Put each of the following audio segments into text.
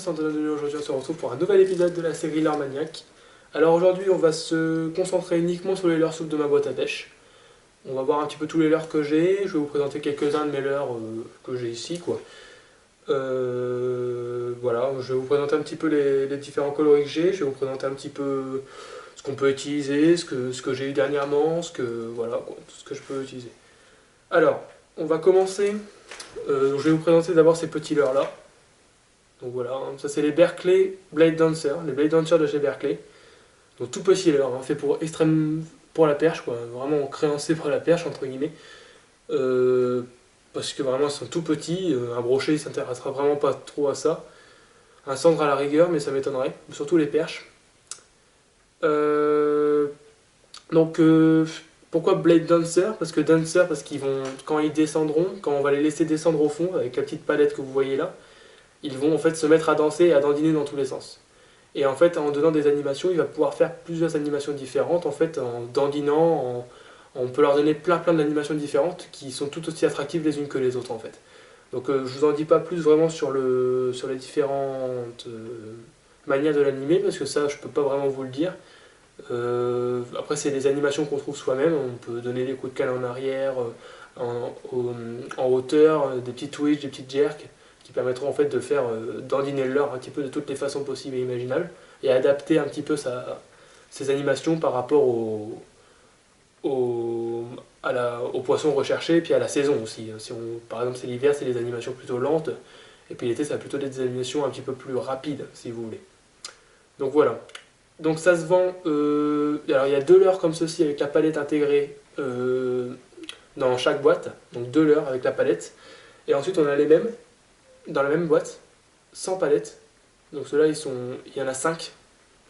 c'est Antonin Denis. Aujourd'hui on se retrouve pour un nouvel épisode de la série Leurre Maniaque. Alors aujourd'hui on va se concentrer uniquement sur les leurres souples de ma boîte à pêche. On va voir un petit peu tous les leurres que j'ai, je vais vous présenter quelques-uns de mes leurres que j'ai ici quoi. Voilà, je vais vous présenter un petit peu les différents coloris que j'ai, je vais vous présenter un petit peu ce qu'on peut utiliser, ce que j'ai eu dernièrement, voilà, quoi, tout ce que je peux utiliser. Alors, on va commencer, je vais vous présenter d'abord ces petits leurres là. Donc voilà, hein, ça c'est les Berkley Blade Dancer, les Blade Dancer de chez Berkley. Donc tout petit leurre, hein, fait pour pour la perche, quoi, vraiment créancé pour la perche entre guillemets. Euh, Parce que vraiment ils sont tout petits, un brochet il s'intéressera vraiment pas trop à ça. Un cendre à la rigueur, mais ça m'étonnerait, surtout les perches. Euh, donc pourquoi Blade Dancer? Parce que Dancer, parce qu'ils vont, quand ils descendront, quand on va les laisser descendre au fond, avec la petite palette que vous voyez là, ils vont en fait se mettre à danser et à dandiner dans tous les sens. Et en fait, en donnant des animations, il va pouvoir faire plusieurs animations différentes. En fait, en dandinant, on peut leur donner plein d'animations différentes qui sont tout aussi attractives les unes que les autres en fait. Donc je vous en dis pas plus vraiment sur les différentes manières de l'animer parce que ça je peux pas vraiment vous le dire. Après c'est des animations qu'on trouve soi-même, on peut donner des coups de canne en arrière, en hauteur, des petits twitch, des petites jerks qui permettront en fait de faire dandiner le leurre un petit peu de toutes les façons possibles et imaginables et adapter un petit peu ses animations par rapport au poisson recherché et puis à la saison aussi. Si on, par exemple c'est l'hiver, c'est des animations plutôt lentes et puis l'été ça va plutôt être des animations un petit peu plus rapides si vous voulez. Donc voilà. Donc ça se vend. Alors il y a deux leurres comme ceci avec la palette intégrée dans chaque boîte. Donc deux leurres avec la palette. Et ensuite on a les mêmes dans la même boîte, sans palette. Donc ceux-là il y en a 5.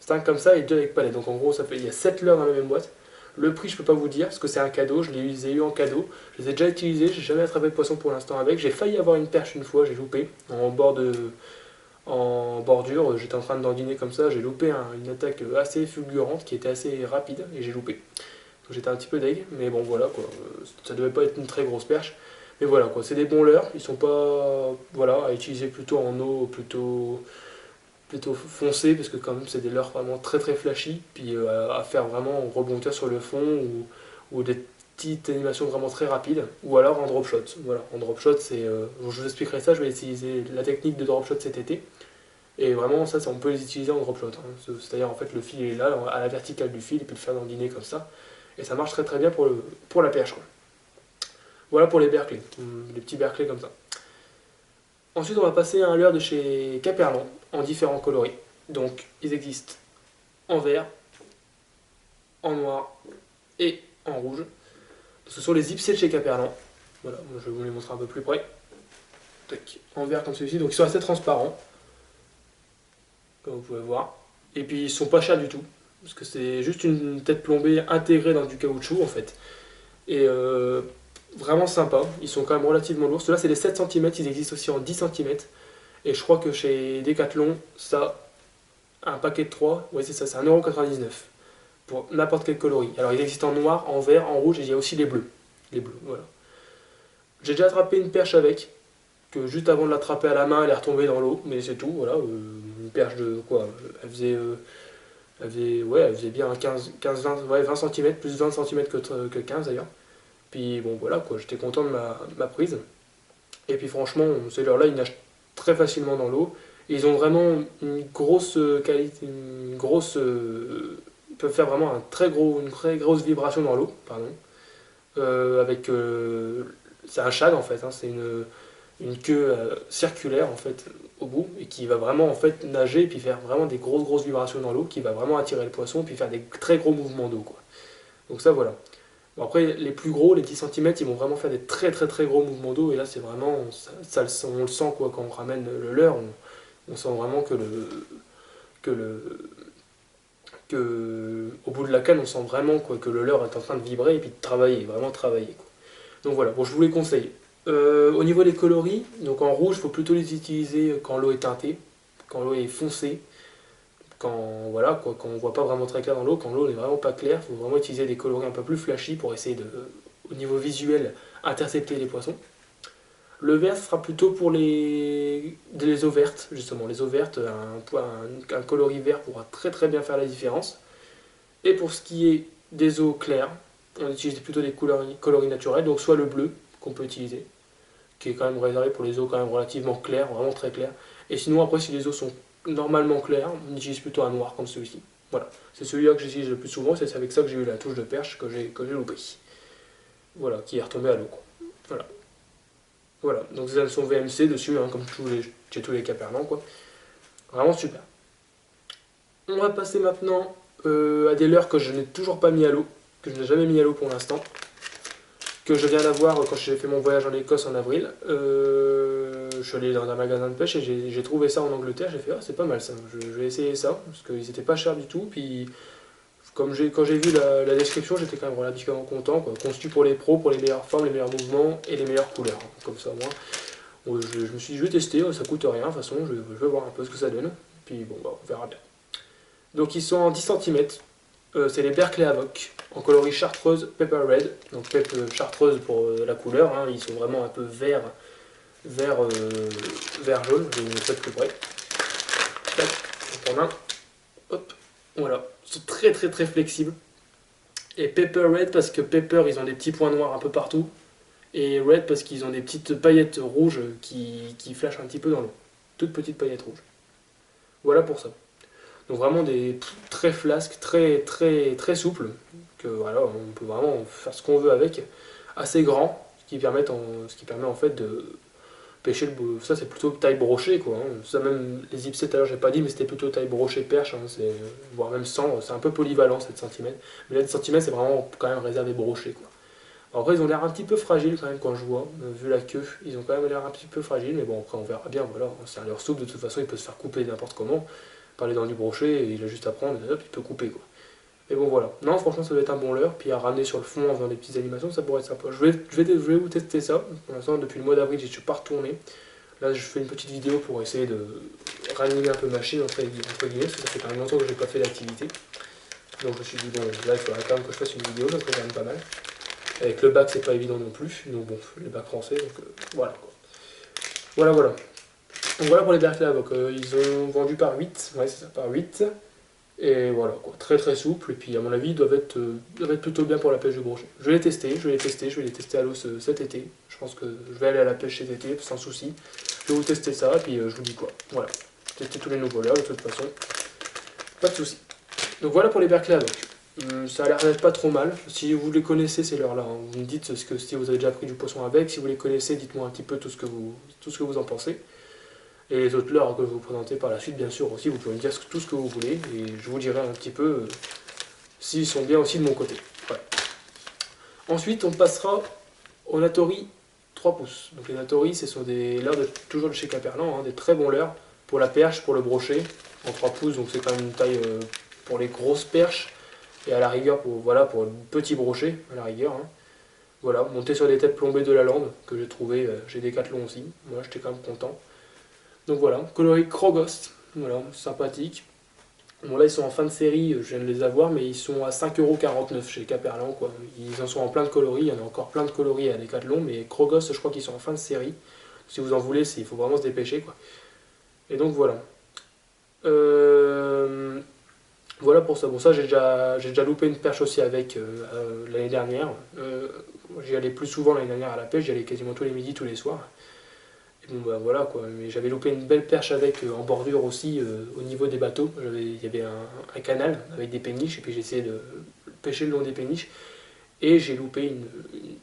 5 comme ça et 2 avec palette. Donc en gros il y a 7 leurres dans la même boîte. Le prix je peux pas vous dire parce que c'est un cadeau, je les ai eu en cadeau. Je les ai déjà utilisés, j'ai jamais attrapé de poisson pour l'instant avec. J'ai failli avoir une perche une fois, j'ai loupé en bordure, j'étais en train de dandiner comme ça, j'ai loupé une attaque assez fulgurante qui était assez rapide et j'ai loupé. Donc j'étais un petit peu deg, mais bon voilà quoi, ça devait pas être une très grosse perche. Mais voilà quoi, c'est des bons leurres, ils sont pas voilà, à utiliser plutôt en eau, plutôt foncé, parce que quand même c'est des leurres vraiment très flashy, puis à faire vraiment rebondir sur le fond ou des petites animations vraiment très rapides, ou alors en drop shot. Voilà, en drop shot, je vous expliquerai ça, je vais utiliser la technique de drop shot cet été. Et vraiment, ça, on peut les utiliser en drop shot. Hein. C'est-à-dire, en fait, le fil est là, à la verticale du fil, et puis le faire dandiner comme ça. Et ça marche très bien pour la perche. Quoi. Voilà pour les Berkley, les petits Berkley comme ça. Ensuite, on va passer à un leurre de chez Caperlan, en différents coloris. Donc, ils existent en vert, en noir et en rouge. Ce sont les Ipsy de chez Caperlan. Voilà, je vais vous les montrer un peu plus près. Tac. En vert comme celui-ci, donc ils sont assez transparents, comme vous pouvez voir. Et puis ils sont pas chers du tout, parce que c'est juste une tête plombée intégrée dans du caoutchouc en fait. Et vraiment sympa, ils sont quand même relativement lourds. Ceux-là c'est les 7 cm, ils existent aussi en 10 cm. Et je crois que chez Decathlon, ça, un paquet de 3, ouais c'est ça, c'est 1,99€ pour n'importe quel coloris. Alors il existe en noir, en vert, en rouge et il y a aussi les bleus. Les bleus, voilà. J'ai déjà attrapé une perche avec, que juste avant de l'attraper à la main, elle est retombée dans l'eau, mais c'est tout, voilà. Une perche de quoi elle faisait bien 20, ouais, 20 cm, plus 20 cm que 15 d'ailleurs. Puis bon voilà quoi, j'étais content de ma prise. Et puis franchement, ces leurres-là, ils nagent très facilement dans l'eau. Ils ont vraiment une grosse qualité, ils peuvent faire vraiment une très grosse vibration dans l'eau, pardon. Avec, c'est un shad en fait, hein, c'est une queue circulaire en fait au bout et qui va vraiment en fait nager et puis faire vraiment des grosses vibrations dans l'eau qui va vraiment attirer le poisson puis faire des très gros mouvements d'eau quoi. Donc ça voilà. Bon, après les plus gros, les 10 cm, ils vont vraiment faire des très gros mouvements d'eau et là c'est vraiment on le sent quoi quand on ramène le leurre, on sent vraiment que au bout de la canne on sent vraiment quoi, que le leurre est en train de vibrer et puis de travailler, vraiment travailler quoi. Donc voilà, bon je vous les conseille. Au niveau des coloris, donc en rouge, il faut plutôt les utiliser quand l'eau est teintée, quand l'eau est foncée, quand voilà quoi, quand on voit pas vraiment très clair dans l'eau, quand l'eau n'est vraiment pas claire, il faut vraiment utiliser des coloris un peu plus flashy pour essayer de, au niveau visuel, intercepter les poissons. Le vert sera plutôt pour les eaux vertes, justement. Les eaux vertes, un coloris vert pourra très très bien faire la différence. Et pour ce qui est des eaux claires, on utilise plutôt des coloris naturels, donc soit le bleu qu'on peut utiliser, qui est quand même réservé pour les eaux quand même relativement claires, vraiment très claires. Et sinon après si les eaux sont normalement claires, on utilise plutôt un noir comme celui-ci. Voilà, c'est celui-là que j'utilise le plus souvent, c'est avec ça que j'ai eu la touche de perche que j'ai loupé. Voilà, qui est retombée à l'eau. Voilà. Voilà, donc des hameçons VMC dessus, hein, comme chez tous les Caperlan, quoi. Vraiment super. On va passer maintenant à des leurres que je n'ai toujours pas mis à l'eau, que je n'ai jamais mis à l'eau pour l'instant, que je viens d'avoir quand j'ai fait mon voyage en Écosse en avril. Je suis allé dans un magasin de pêche et j'ai trouvé ça en Angleterre, j'ai fait ah c'est pas mal ça, je vais essayer ça, parce qu'ils étaient pas chers du tout, puis quand j'ai vu la description j'étais quand même relativement content, quoi. Conçu pour les pros, pour les meilleures formes, les meilleurs mouvements et les meilleures couleurs, comme ça moi. Je me suis dit je vais tester, ça coûte rien, de toute façon je vais voir un peu ce que ça donne, puis bon bah on verra bien. Donc ils sont en 10 cm, c'est les Berkeley Havoc, en coloris chartreuse Pepper Red, donc chartreuse pour la couleur, hein. Ils sont vraiment un peu vert jaune, je vais vous montrer de plus près. Tac, on prend un, hop, voilà, ils sont très très très flexibles. Et Pepper Red parce que Pepper ils ont des petits points noirs un peu partout, et Red parce qu'ils ont des petites paillettes rouges qui flashent un petit peu dans l'eau, toutes petites paillettes rouges. Voilà pour ça. Donc vraiment des très flasques, très très très souples, que voilà, on peut vraiment faire ce qu'on veut avec, assez grand, ce qui permet en fait de pêcher ça c'est plutôt taille brochée quoi, hein. Ça même les ipsets tout à l'heure j'ai pas dit mais c'était plutôt taille brochée perche, hein. Voire même 100, c'est un peu polyvalent 7 cm, mais là 7 cm c'est vraiment quand même réservé broché quoi. Alors après ils ont l'air un petit peu fragiles quand même quand je vois, vu la queue, ils ont quand même l'air un petit peu fragiles, mais bon après on verra bien, voilà, c'est un leurre souple, de toute façon il peut se faire couper n'importe comment, par les dents du brochet, et il a juste à prendre, et hop, il peut couper quoi. Mais bon voilà, non franchement ça doit être un bon leurre, puis à ramener sur le fond en faisant des petites animations, ça pourrait être sympa. Je vais vous tester ça, pour l'instant depuis le mois d'avril je suis pas retourné. Là je fais une petite vidéo pour essayer de ranimer un peu ma machine entre guillemets, parce que ça fait quand même longtemps que j'ai pas fait d'activité. Donc je me suis dit bon là il faudrait quand même que je fasse une vidéo, ça serait quand même pas mal. Avec le bac c'est pas évident non plus, donc bon, les bacs français, donc voilà quoi. Voilà voilà. Donc voilà pour les Berkeley Havoc, ils ont vendu par 8, ouais c'est ça, par 8. Et voilà, quoi, très très souple, et puis à mon avis, ils doivent être plutôt bien pour la pêche de brochet. Je vais les tester, je vais les tester à l'eau cet été. Je pense que je vais aller à la pêche cet été, sans souci. Je vais vous tester ça, et puis je vous dis quoi. Voilà, tester tous les nouveaux leurres, de toute façon, pas de souci. Donc voilà pour les Berkeley Havoc. Ça a l'air d'être pas trop mal. Si vous les connaissez, ces leurres-là, hein. Vous me dites si vous avez déjà pris du poisson avec, si vous les connaissez, dites-moi un petit peu tout ce que vous en pensez. Et les autres leurres que je vais vous présenter par la suite, bien sûr, aussi, vous pouvez me dire tout ce que vous voulez, et je vous dirai un petit peu s'ils sont bien aussi de mon côté. Voilà. Ensuite, on passera au Natori 3 pouces. Donc les Natori, ce sont des leurres toujours de chez Caperlan, hein, des très bons leurres pour la perche, pour le brochet, en 3 pouces, donc c'est quand même une taille pour les grosses perches, et à la rigueur, pour le petit brochet, à la rigueur. Hein. Voilà, monté sur des têtes plombées de la lande, que j'ai trouvé chez Decathlon aussi. Moi, j'étais quand même content. Donc voilà, coloris Krogost, voilà, sympathique. Bon là ils sont en fin de série, je viens de les avoir, mais ils sont à 5,49€ chez Caperlan quoi. Ils en sont en plein de coloris, il y en a encore plein de coloris à Decathlon, mais Krogost je crois qu'ils sont en fin de série. Si vous en voulez, il faut vraiment se dépêcher quoi. Et donc voilà. Voilà pour ça. Bon ça j'ai déjà loupé une perche aussi avec l'année dernière. J'y allais plus souvent l'année dernière à la pêche, j'y allais quasiment tous les midis, tous les soirs. Bon bah voilà quoi, mais j'avais loupé une belle perche avec en bordure aussi au niveau des bateaux. Il y avait un canal avec des péniches et puis j'ai essayé de pêcher le long des péniches et j'ai loupé une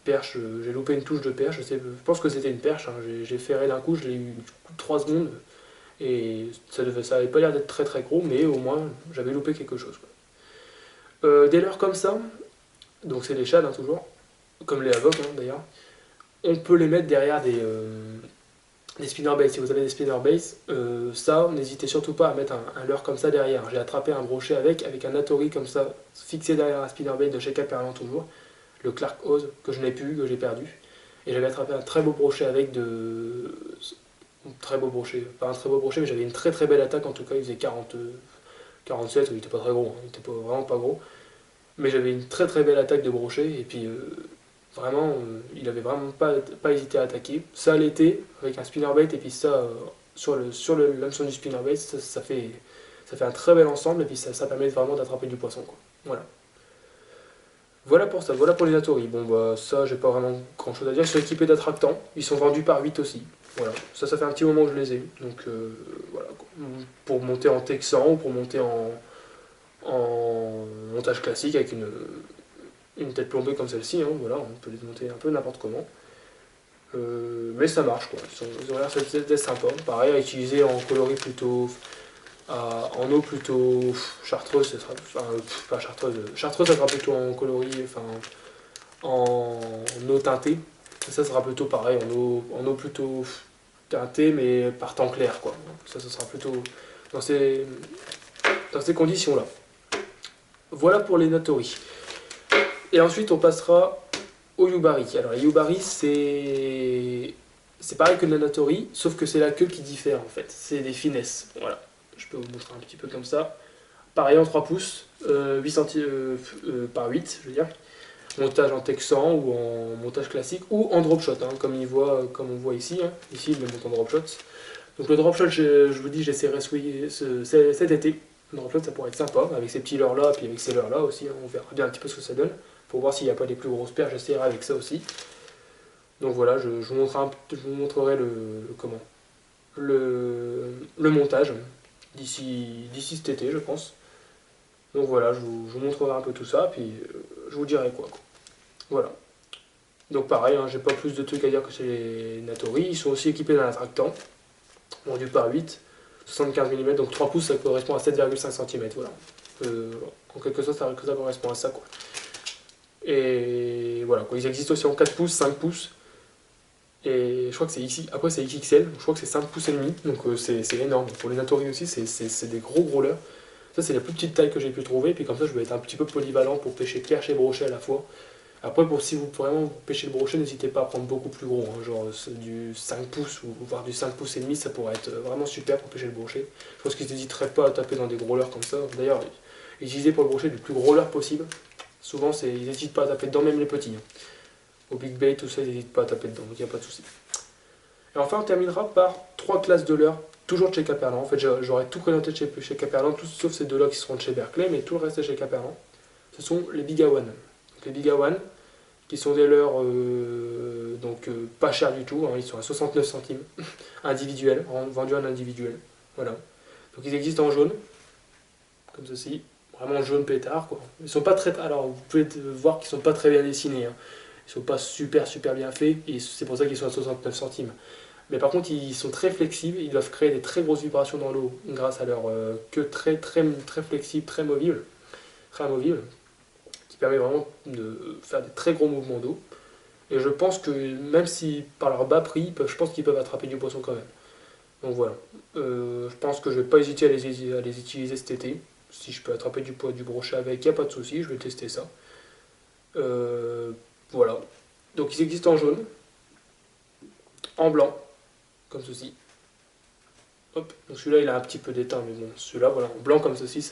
perche, j'ai loupé une touche de perche, je pense que c'était une perche, hein. J'ai ferré d'un coup, je l'ai eu 3 secondes et ça avait pas l'air d'être très très gros mais au moins j'avais loupé quelque chose quoi. Des leurres comme ça, donc c'est des shad hein, toujours, comme les havocs hein, d'ailleurs, on peut les mettre derrière des spinnerbaits, si vous avez des spinnerbaits, ça, n'hésitez surtout pas à mettre un leurre comme ça derrière. J'ai attrapé un brochet avec un Natori comme ça, fixé derrière un spinnerbait de chez Caperlan toujours, le Clark Oz, que je n'ai plus, que j'ai perdu. Et j'avais attrapé un très beau brochet avec de... Très beau brochet, pas un très beau brochet, mais j'avais une très très belle attaque, en tout cas il faisait 47, il était pas très gros, hein, il était vraiment pas gros. Mais j'avais une très très belle attaque de brochet, et puis Vraiment, il avait vraiment pas hésité à attaquer. Ça l'était, avec un spinnerbait, et puis ça, sur le l'hameçon du spinnerbait, ça fait un très bel ensemble, et puis ça permet vraiment d'attraper du poisson, quoi. Voilà. Voilà pour ça, voilà pour les Natori. Bon bah ça j'ai pas vraiment grand chose à dire, ils sont équipés d'attractants, ils sont vendus par 8 aussi. Voilà, ça fait un petit moment que je les ai. Donc voilà, quoi. Pour monter en Texan ou pour monter en montage classique avec une tête plombée comme celle-ci, hein, voilà, on peut les monter un peu n'importe comment. Mais ça marche quoi, ils ont l'air d'être sympa. Pareil à utiliser en coloris plutôt en eau plutôt chartreuse, enfin, pas chartreuse, chartreuse ça sera plutôt en coloris, enfin en eau teintée. Ça sera plutôt pareil, en eau plutôt teintée mais par temps clair quoi. Ça sera plutôt dans dans ces conditions-là. Voilà pour les Natori. Et ensuite on passera au Yubari. Alors les Yubari c'est pareil que le Natori, sauf que c'est la queue qui diffère en fait. C'est des finesses. Voilà. Je peux vous montrer un petit peu comme ça. Pareil en 3 pouces, 8 par 8, je veux dire. Montage en texan ou en montage classique ou en drop shot, hein, comme on voit ici. Hein. Ici, il le monte en drop shot. Donc le drop shot, je vous dis, j'essaierai cet été. Le drop shot, ça pourrait être sympa, avec ces petits leurres là, puis avec ces leurres là aussi. Hein. On verra bien un petit peu ce que ça donne. Pour voir s'il n'y a pas des plus grosses perches, j'essaierai avec ça aussi. Donc voilà, je vous montrerai comment, le montage d'ici cet été, je pense. Donc voilà, je vous montrerai un peu tout ça, puis je vous dirai quoi. Voilà. Donc pareil, hein, j'ai pas plus de trucs à dire que chez les Natori. Ils sont aussi équipés d'un attractant, vendu par 8, 75 mm, donc 3 pouces, ça correspond à 7,5 cm. Voilà. En quelque sorte, ça correspond à ça, quoi. Et voilà, quoi. Ils existent aussi en 4 pouces, 5 pouces. Et je crois que c'est après c'est XXL, je crois que c'est 5 pouces et demi, donc c'est énorme. Pour les Natori aussi, c'est des gros leurres. Ça, c'est la plus petite taille que j'ai pu trouver, puis comme ça, je vais être un petit peu polyvalent pour pêcher perche et brochet à la fois. Après, si vous vraiment pêchez le brochet, n'hésitez pas à prendre beaucoup plus gros, hein, genre du 5 pouces ou voire du 5 pouces et demi, ça pourrait être vraiment super pour pêcher le brochet. Je pense qu'ils n'hésiteraient pas à taper dans des gros leurres comme ça. D'ailleurs, utilisez pour le brochet le plus gros leurre possible. Souvent, ils n'hésitent pas à taper dedans, même les petits. Hein. Au big bait, tout ça, ils n'hésitent pas à taper dedans, donc il n'y a pas de souci. Et enfin, on terminera par 3 classes de leurres, toujours de chez Caperlan. En fait, j'aurais tout présenté de chez Caperlan, sauf ces deux-là qui seront de chez Berkeley, mais tout le reste est chez Caperlan. Ce sont les Bigawan. Les Bigawan, qui sont des leurres pas chers du tout, hein, ils sont à 69 centimes individuels, vendus en individuel. Voilà. Donc ils existent en jaune, comme ceci, vraiment jaune pétard quoi. Ils sont pas très. Alors vous pouvez voir qu'ils sont pas très bien dessinés, hein. Ils sont pas super bien faits, et c'est pour ça qu'ils sont à 69 centimes. Mais par contre ils sont très flexibles, ils doivent créer des très grosses vibrations dans l'eau grâce à leur queue très flexible, très amovible, qui permet vraiment de faire des très gros mouvements d'eau. Et je pense que même si par leur bas prix, je pense qu'ils peuvent attraper du poisson quand même. Donc voilà. Je pense que je vais pas hésiter à les utiliser cet été. Si je peux attraper du brochet avec, il n'y a pas de souci, je vais tester ça. Voilà. Donc ils existent en jaune, en blanc, comme ceci. Hop. Donc celui-là il a un petit peu d'éteint, mais bon, celui-là voilà, en blanc comme ceci,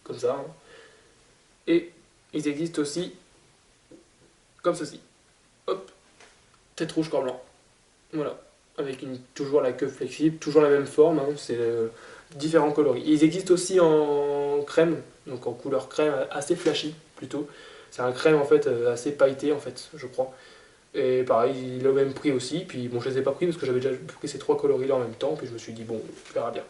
comme ça. Hein. Et ils existent aussi comme ceci. Hop. Tête rouge, corps blanc. Voilà. Avec toujours la queue flexible, toujours la même forme, hein, c'est différents coloris. Ils existent aussi en crème, donc en couleur crème, assez flashy plutôt. C'est un crème en fait assez pailleté en fait, je crois. Et pareil, il a le même prix aussi. Puis bon, je les ai pas pris parce que j'avais déjà pris ces trois coloris là en même temps. Puis je me suis dit bon, on verra bien.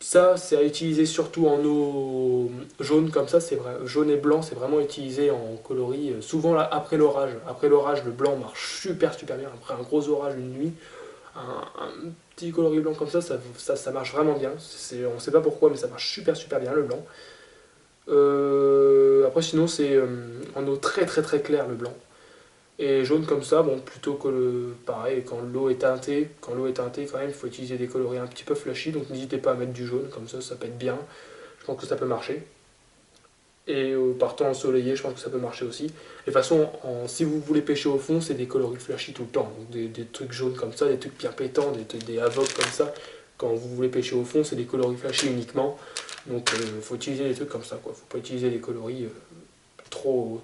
Ça, c'est à utiliser surtout en eau jaune comme ça, c'est vrai. Jaune et blanc, c'est vraiment utilisé en coloris. Souvent là, après l'orage. Après l'orage, le blanc marche super bien. Après un gros orage une nuit, un petit coloris blanc comme ça marche vraiment bien. On ne sait pas pourquoi, mais ça marche super bien le blanc. Après sinon, c'est en eau très claire le blanc. Et jaune comme ça, bon, plutôt que pareil, quand l'eau est teintée, quand même, il faut utiliser des coloris un petit peu flashy, donc n'hésitez pas à mettre du jaune, comme ça peut être bien. Je pense que ça peut marcher. Et par temps ensoleillé, je pense que ça peut marcher aussi. Et de toute façon, si vous voulez pêcher au fond, c'est des coloris flashy tout le temps. Donc des trucs jaunes comme ça, des trucs bien pétants, des havocs comme ça. Quand vous voulez pêcher au fond, c'est des coloris flashy uniquement. Donc il faut utiliser des trucs comme ça, quoi. Faut pas utiliser des coloris trop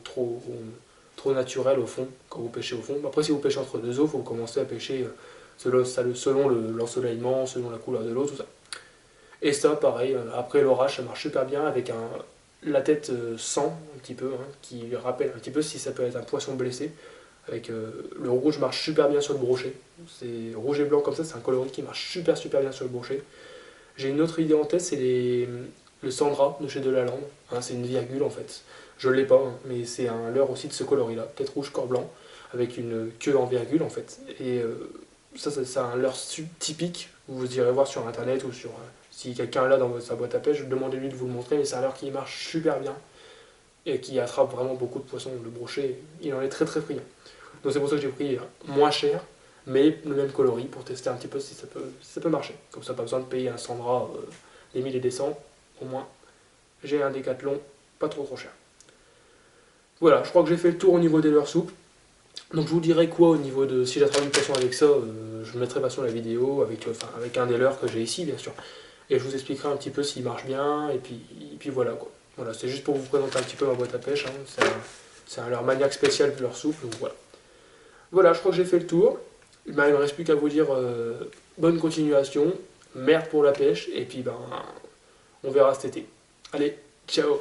trop naturel au fond, quand vous pêchez au fond. Après, si vous pêchez entre deux eaux, il faut commencer à pêcher selon l'ensoleillement, selon la couleur de l'eau, tout ça. Et ça, pareil, après l'orage, ça marche super bien avec la tête sang, un petit peu, hein, qui rappelle un petit peu si ça peut être un poisson blessé. Avec le rouge marche super bien sur le brochet. C'est rouge et blanc comme ça, c'est un coloris qui marche super bien sur le brochet. J'ai une autre idée en tête, c'est le Sandra de chez Delalande. Hein, c'est une virgule en fait. Je l'ai pas, hein, mais c'est un leurre aussi de ce coloris-là, tête rouge, corps blanc, avec une queue en virgule en fait. Et ça, c'est un leurre typique. Vous irez voir sur internet ou sur. Si quelqu'un l'a dans sa boîte à pêche, demandez-lui de vous le montrer, mais c'est un leurre qui marche super bien et qui attrape vraiment beaucoup de poissons. Le brochet, il en est très friand. Donc c'est pour ça que j'ai pris moins cher, mais le même coloris pour tester un petit peu si ça peut marcher. Comme ça, pas besoin de payer un Sandra des 1000 et des 100. Au moins, j'ai un Décathlon pas trop cher. Voilà, je crois que j'ai fait le tour au niveau des leurres souples. Donc je vous dirai quoi au niveau de si j'attrape une poisson avec ça, je mettrai de toute façon la vidéo avec un des leurres que j'ai ici bien sûr. Et je vous expliquerai un petit peu s'il marche bien et puis voilà quoi. Voilà, c'est juste pour vous présenter un petit peu ma boîte à pêche. Hein. C'est un leurre maniaque spécial leurre souple, donc voilà. Voilà, je crois que j'ai fait le tour. Il ne me reste plus qu'à vous dire bonne continuation, merde pour la pêche, et puis on verra cet été. Allez, ciao!